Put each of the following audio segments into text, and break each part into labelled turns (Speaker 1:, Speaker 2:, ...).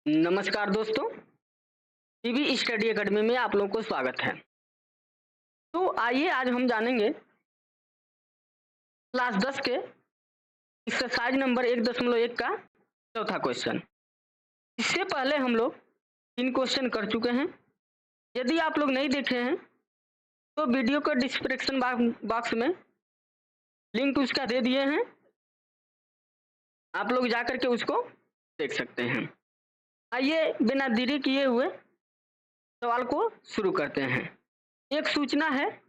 Speaker 1: नमस्कार दोस्तों, TV study academy में आप लोगों को स्वागत है। तो आइए आज हम जानेंगे क्लास 10 के एक्सरसाइज नंबर 1.1 का चौथा क्वेश्चन। इससे पहले हम लोग 3 क्वेश्चन कर चुके हैं। यदि आप लोग नहीं देखे हैं तो वीडियो को डिस्क्रिप्शन बॉक्स में लिंक उसका दे दिए हैं, आप लोग जाकर के उसको देख सकते हैं। आइए बिना देरी किए हुए सवाल को शुरू करते हैं। एक सूचना है,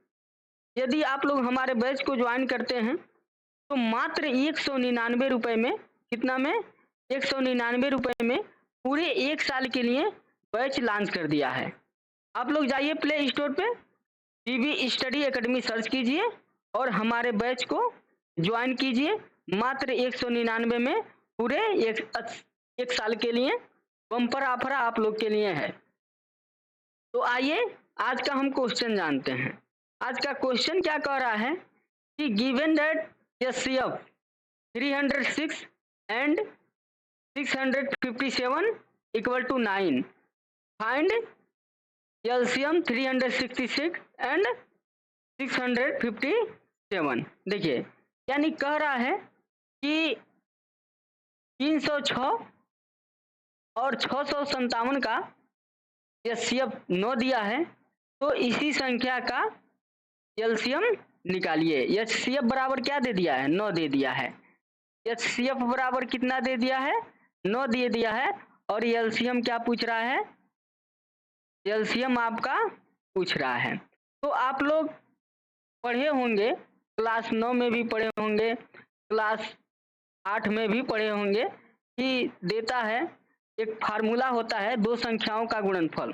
Speaker 1: यदि आप लोग हमारे बैच को ज्वाइन करते हैं तो मात्र 199 रुपए में, कितना में? 199 रुपए में पूरे 1 साल के लिए बैच लॉन्च कर दिया है। आप लोग जाइए प्ले स्टोर पे टीवी स्टडी एकेडमी सर्च कीजिए और हमारे बैच को ज्वाइन कीजिए। मात्र 199 में पूरे एक साल के लिए बम्पर ऑफर आप लोग के लिए है। तो आइए आज का हम क्वेश्चन जानते हैं। आज का क्वेश्चन क्या कह रहा है कि given that HCF 306 and 657 equal to 9, find LCM 366 and 657। देखिए, यानी कह रहा है कि 306 और 657 का HCF 9 दिया है, तो इसी संख्या का एलसीएम निकालिए। HCF बराबर क्या दे दिया है? 9 दे दिया है। HCF बराबर कितना दे दिया है? 9 दे दिया है। और एलसीएम क्या पूछ रहा है? एलसीएम आपका पूछ रहा है। तो आप लोग पढ़े होंगे, क्लास 9 में भी पढ़े होंगे, क्लास 8 में भी पढ़े होंगे कि देता है, एक फार्मूला होता है दो संख्याओं का गुणनफल।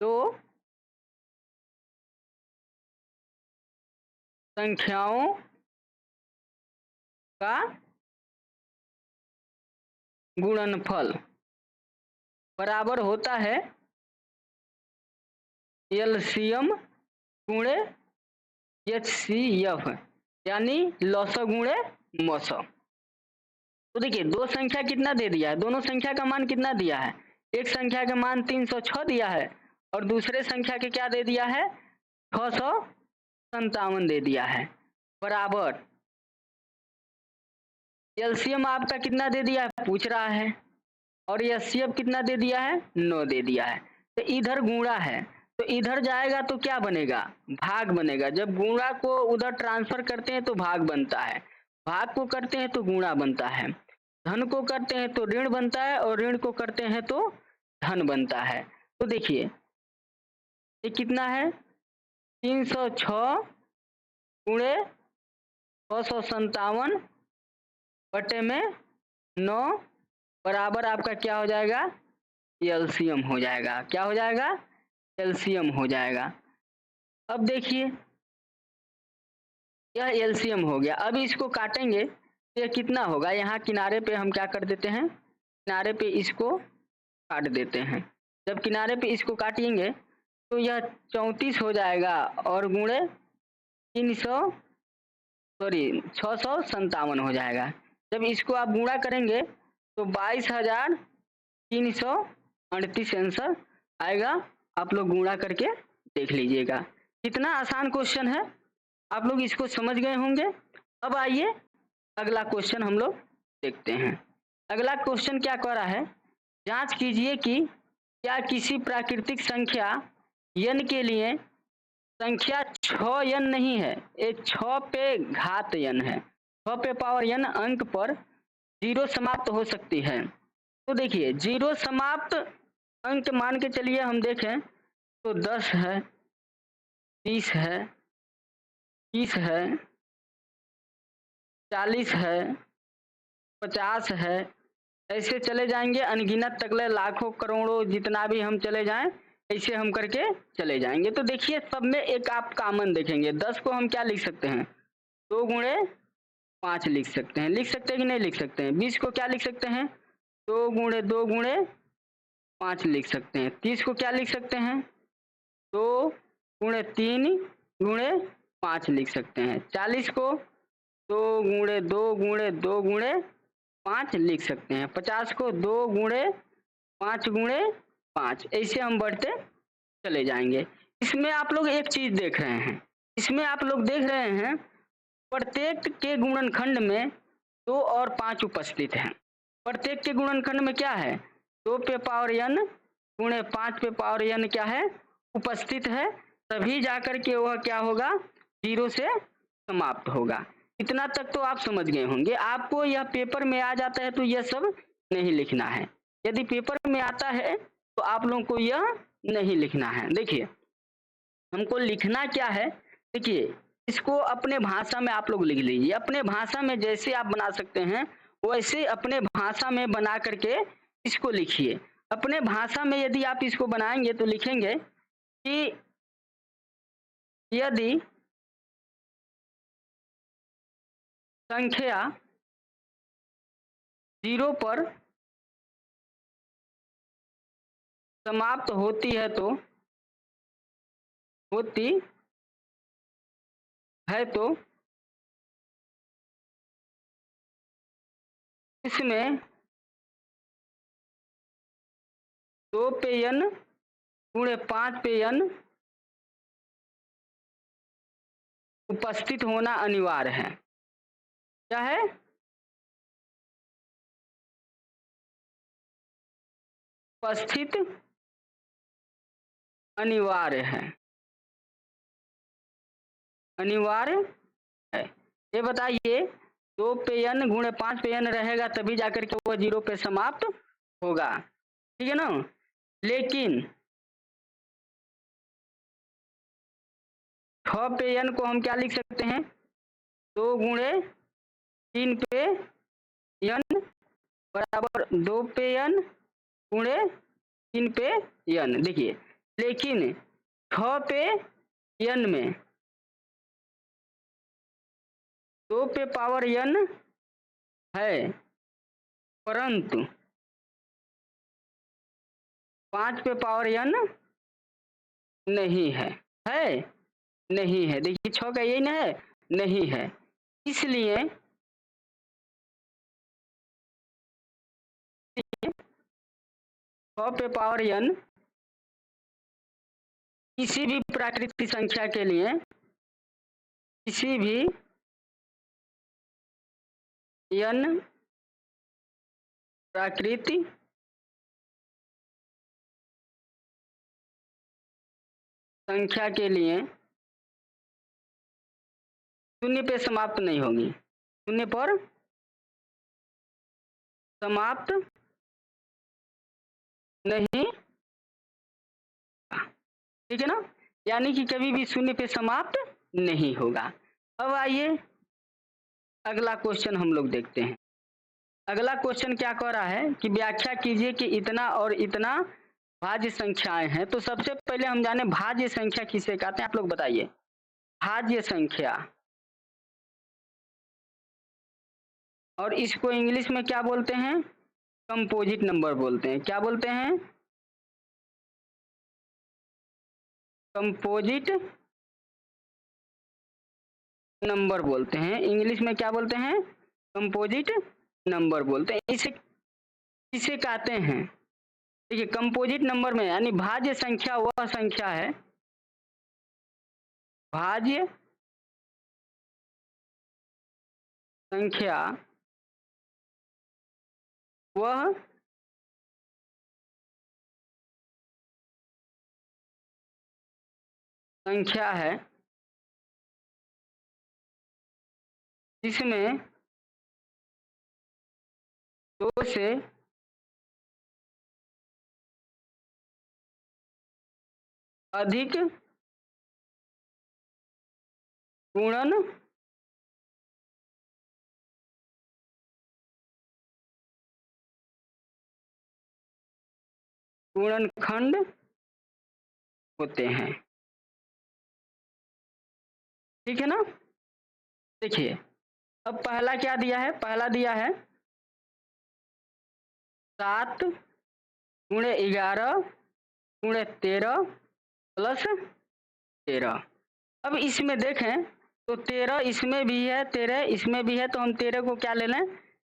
Speaker 1: तो संख्याओं का गुणनफल बराबर होता है एलसीएम गुणे HCF, यानी लॉसो गुणे मौसो। तो देखिए, दो संख्या कितना दे दिया है? दोनों संख्या का मान कितना दिया है? एक संख्या का मान 306 दिया है और दूसरे संख्या के क्या दे दिया है? 657 दे दिया है। बराबर एलसीएम आपका कितना दे दिया है पूछ रहा है, और HCF कितना दे दिया है? 9 दे दिया है। तो इधर गुणा है, तो इधर जाएगा तो क्या बनेगा? भाग बनेगा। जब गुणा को उधर ट्रांसफर करते हैं तो भाग बनता है, भाग को करते हैं तो गुणा बनता है, धन को करते हैं तो ऋण बनता है, और ऋण को करते हैं तो धन बनता है। तो देखिए, ये कितना है? 306 गुणे 657 बटे में 9 बराबर आपका क्या हो जाएगा? एलसीएम हो जाएगा। क्या हो जाएगा? एलसीएम हो जाएगा। अब देखिए, यह एलसीएम हो गया। अब इसको काटेंगे तो यह कितना होगा? यहाँ किनारे पे हम क्या कर देते हैं? किनारे पे इसको काट देते हैं। जब किनारे पे इसको काटेंगे तो यह 34 हो जाएगा और गुणे 657 हो जाएगा। जब इसको आप गुणा करेंगे तो 22,338 आंसर आएगा। आप लोग गुणा करके देख लीजिएगा। कितना आसान क्वेश्चन है, आप लोग इसको समझ गए होंगे। अब आइए अगला क्वेश्चन हम लोग देखते हैं। अगला क्वेश्चन क्या कह रहा है? जांच कीजिए कि क्या किसी प्राकृतिक संख्या n के लिए संख्या 6n नहीं है, एक 6 पे घात n है, 6 पे पावर n अंक पर 0 समाप्त हो सकती है। तो देखिए, 0 समाप्त अंक मान के चलिए हम देखें तो 10 है, 30 है, 30 है, 40 है, 50 है, ऐसे चले जाएंगे अनगिनत तकले, लाखों करोड़ों जितना भी हम चले जाएं, ऐसे हम करके चले जाएंगे। तो देखिए, सब में एक आप कॉमन देखेंगे। 10 को हम क्या लिख सकते हैं? 2 गुणे 5 लिख सकते हैं। लिख सकते हैं कि नहीं लिख सकते हैं? 20 को क्या लिख सकते हैं? 2 गुणे 5 लिख सकते हैं। 30 को क्या लिख सकते हैं? 2 गुणे 3 गुणे 5 लिख सकते हैं। 40 को 2 गुणे 2 गुणे 2 गुणे 5 लिख सकते हैं। 50 को 2 गुणे 5 गुणे 5 ऐसे हम बढ़ते चले जाएंगे। इसमें आप लोग एक चीज देख रहे हैं, इसमें आप लोग देख रहे हैं प्रत्येक के गुणनखंड में 2 और 5 उपस्थित हैं। प्रत्येक के गुणनखंड में क्या है, 2 पे पावर n गुणे 5 पे पावर n क्या है, उपस्थित है, तभी जाकर के वह क्या होगा, 0 से समाप्त होगा। इतना तक तो आप समझ गए होंगे। आपको यह पेपर में आ जाता है तो यह सब नहीं लिखना है। यदि पेपर में आता है तो आप लोगों को यह नहीं लिखना है। देखिए हमको लिखना क्या है, देखिए इसको अपने भाषा में आप लोग लिख लीजिए। अपने भाषा में जैसे आप बना सकते हैं वैसे अपने भाषा में बना करके इसको लिखिए। अपने भाषा में यदि आप इसको बनाएंगे तो लिखेंगे कि यदि संख्या 0 पर समाप्त होती है तो इसमें 2 पे n गुणे 5 पे n उपस्थित होना अनिवार्य है। क्या है, उपस्थित अनिवार्य है, अनिवार्य है। ये बताइए 2 पे n गुणे 5 पे n रहेगा तभी जाकर के वह 0 पे समाप्त होगा, ठीक है ना। लेकिन 6 पे n को हम क्या लिख सकते हैं, 2 गुणे 3 पे n बराबर 2 पे n गुणे 3 पे n। देखिए लेकिन 6 पे n में 2 पे पावर n है परंतु 5 पे पावर n नहीं है, नहीं है। देखिए 6 का यही ना है, नहीं है, इसलिए 6 पे पावर n किसी भी प्राकृतिक संख्या के लिए, किसी भी n प्राकृतिक संख्या के लिए 0 पे समाप्त नहीं होगी, 0 पर समाप्त नहीं, ठीक है ना, यानी कि कभी भी 0 पे समाप्त नहीं होगा। अब आइए अगला क्वेश्चन हम लोग देखते हैं। अगला क्वेश्चन क्या कह रहा है कि व्याख्या कीजिए कि इतना और इतना भाज्य संख्याएं हैं। तो सबसे पहले हम जाने भाज्य संख्या किसे कहते हैं, आप लोग बताइए। भाज्य संख्या, और इसको इंग्लिश में क्या बोलते हैं, कंपोजिट नंबर बोलते हैं। क्या बोलते हैं, कंपोजिट नंबर बोलते हैं। इंग्लिश में क्या बोलते हैं, कंपोजिट नंबर बोलते हैं। इसे कहते हैं, देखिए कंपोजिट नंबर में यानी भाज्य संख्या वह संख्या है, भाज्य संख्या वह संख्या है जिसमें 2 से अधिक गुणनखंड होते हैं, ठीक है ना। देखिए अब पहला क्या दिया है, पहला दिया है 7 गुणे 11 गुणे 13 प्लस 13। अब इसमें देखें तो 13 इसमें भी है, 13 इसमें भी है, तो हम 13 को क्या ले लें,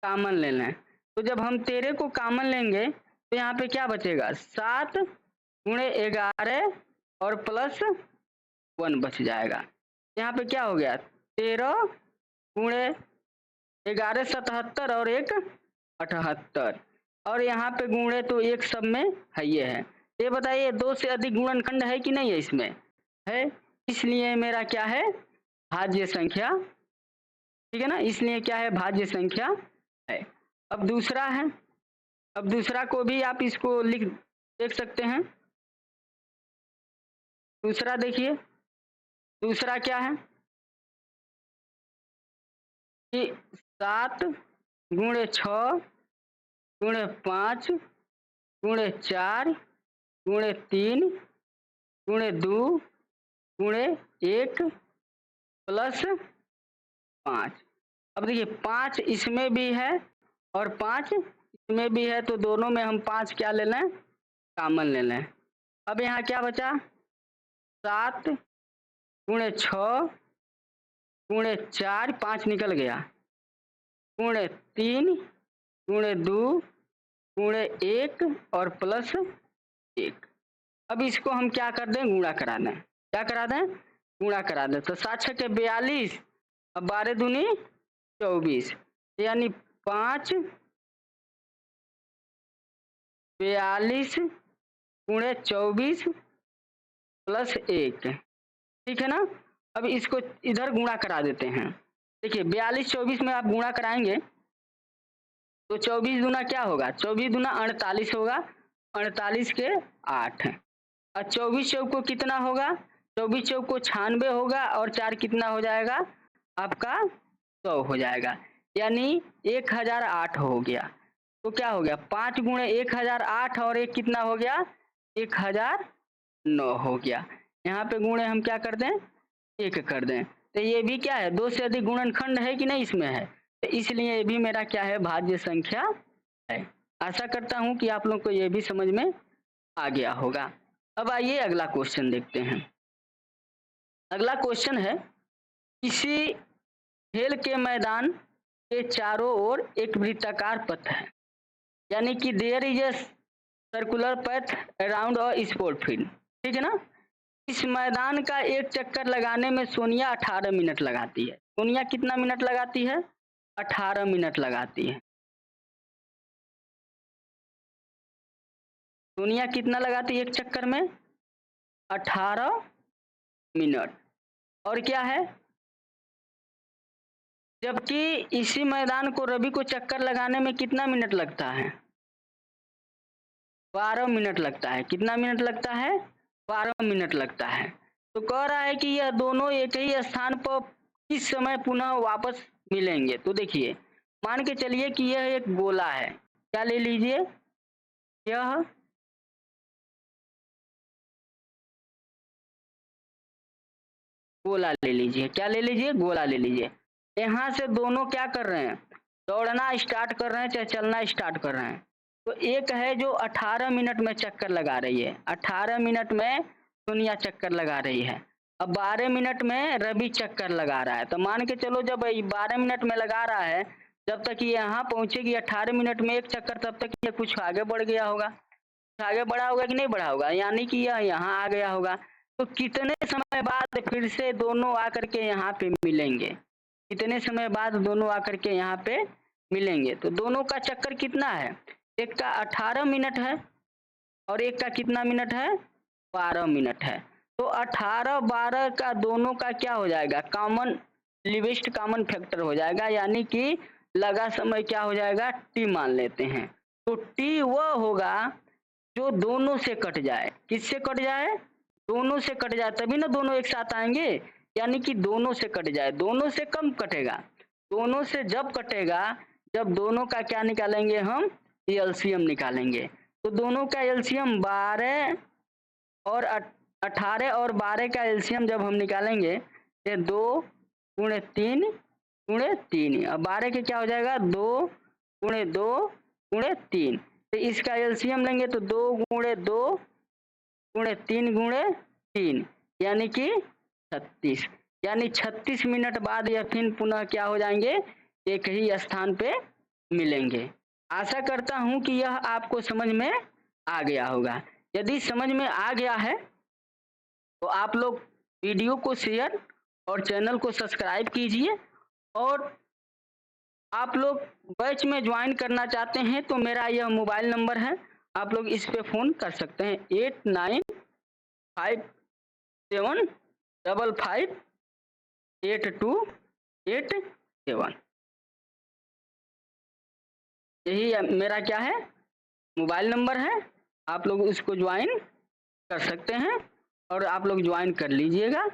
Speaker 1: कॉमन लेना है। तो जब हम 13 को कॉमन लेंगे तो यहाँ पे क्या बचेगा, 7 गुणे 11 और प्लस 1 बच जाएगा। यहाँ पे क्या हो गया, 13 गुणे 11 77 और 1 78 और यहाँ पे गुणे तो एक सब में है ये है। ये बताइए 2 से अधिक गुणनखंड है कि नहीं है, इसमें है, इसलिए मेरा क्या है, भाज्य संख्या, ठीक है ना, इसलिए क्या है, भाज्य संख्या है। अब दूसरा है, अब दूसरा को भी आप इसको देख सकते हैं। दूसरा देखिए, दूसरा क्या है कि 7 गुणे 6 गुणे 5 गुणे 4 गुणे 3 गुणे 2 गुणे 1 प्लस 5। अब देखिए 5 इसमें भी है और 5 इसमें भी है, तो दोनों में हम 5 क्या ले लें, कॉमन ले लें। अब यहाँ क्या बचा, 7 गुणे 6 गुणे 4, 5 निकल गया, गुणे 3 गुणे 2 गुणे 1 और प्लस 1। अब इसको हम क्या कर दें, गुणा करा दें, क्या करा दें, गुणा करा दें। तो 7 छके 42 और 12 दूनी 24, यानी 5 42 गुणे 24 प्लस 1, ठीक है ना। अब इसको इधर गुणा करा देते हैं। देखिए 42 24 में आप गुणा कराएंगे तो 24 दूना क्या होगा, 24 दूना 48 होगा, 48 के 8 और 24 चौक को कितना होगा, 24 चौक को 96 होगा और 4 कितना हो जाएगा आपका 100 हो जाएगा, यानी 1008 हो गया। तो क्या हो गया, 5 गुणे 1008 और 1 कितना हो गया, 1009 हो गया। यहाँ पे गुणे हम क्या कर दें, 1 कर दें। तो ये भी क्या है, 2 से अधिक गुणनखंड है कि नहीं, इसमें है, तो इसलिए ये भी मेरा क्या है, भाज्य संख्या है। आशा करता हूं कि आप लोग को ये भी समझ में आ गया होगा। अब आइए अगला क्वेश्चन देखते हैं। अगला क्वेश्चन है, किसी खेल के मैदान के चारों ओर एक वृत्ताकार पथ है, यानी कि देयर इज ए सर्कुलर पथ अराउंड अ स्पोर्ट फील्ड, ठीक है ना। इस मैदान का एक चक्कर लगाने में सोनिया 18 मिनट लगाती है। सोनिया कितना मिनट लगाती है, 18 मिनट लगाती है। सोनिया कितना लगाती है एक चक्कर में, 18 मिनट। और क्या है, जबकि इसी मैदान को रवि को चक्कर लगाने में कितना मिनट लगता है, 12 मिनट लगता है। कितना मिनट लगता है, 12 मिनट लगता है। तो कह रहा है कि यह दोनों एक ही स्थान पर किस समय पुनः वापस मिलेंगे। तो देखिए मान के चलिए कि यह एक गोला है, क्या ले लीजिए, यह गोला ले लीजिए, क्या ले लीजिए, गोला ले लीजिए। यहाँ से दोनों क्या कर रहे हैं, दौड़ना स्टार्ट कर रहे हैं चाहे चलना स्टार्ट कर रहे हैं। तो एक है जो 18 मिनट में चक्कर लगा रही है, 18 मिनट में सोनिया चक्कर लगा रही है। अब 12 मिनट में रवि चक्कर लगा रहा है। तो मान के चलो जब 12 मिनट में लगा रहा है, जब तक ये यहाँ पहुंचेगी 18 मिनट में एक चक्कर, तब तक ये कुछ आगे बढ़ गया होगा, आगे बढ़ा होगा कि नहीं बढ़ा होगा, यानी कि यह यहाँ आ गया होगा। तो कितने समय बाद फिर से दोनों आकर के यहाँ पे मिलेंगे, कितने समय बाद दोनों आकर के यहाँ पे मिलेंगे। तो दोनों का चक्कर कितना है, एक का 18 मिनट है और एक का कितना मिनट है, 12 मिनट है। तो 18 12 का दोनों का क्या हो जाएगा, कॉमन लिवेस्ट कॉमन फैक्टर हो जाएगा, यानी कि लगा समय क्या हो जाएगा, टी मान लेते हैं। तो टी वह होगा जो दोनों से कट जाए, किससे कट जाए, दोनों से कट जाए, तभी ना दोनों एक साथ आएंगे, यानी कि दोनों से कट जाए। दोनों से कम कटेगा, दोनों से जब कटेगा जब दोनों का क्या निकालेंगे हम, एलसीएम निकालेंगे। तो दोनों का एलसीएम 12 और 18 और 12 का एलसीएम जब हम निकालेंगे तो 2 गुणे 3 गुणे 3, और 12 के क्या हो जाएगा, 2 गुणे 2 गुणे 3। तो इसका एलसीएम लेंगे तो 2 गुणे 2 गुणे 3 गुणे 3, यानी कि 36, यानी 36 मिनट बाद यह फिर पुनः क्या हो जाएंगे, एक ही स्थान पे मिलेंगे। आशा करता हूँ कि यह आपको समझ में आ गया होगा। यदि समझ में आ गया है तो आप लोग वीडियो को शेयर और चैनल को सब्सक्राइब कीजिए, और आप लोग बैच में ज्वाइन करना चाहते हैं तो मेरा यह मोबाइल नंबर है, आप लोग इस पे फ़ोन कर सकते हैं 8957558287। यही मेरा क्या है, मोबाइल नंबर है, आप लोग उसको ज्वाइन कर सकते हैं और आप लोग ज्वाइन कर लीजिएगा।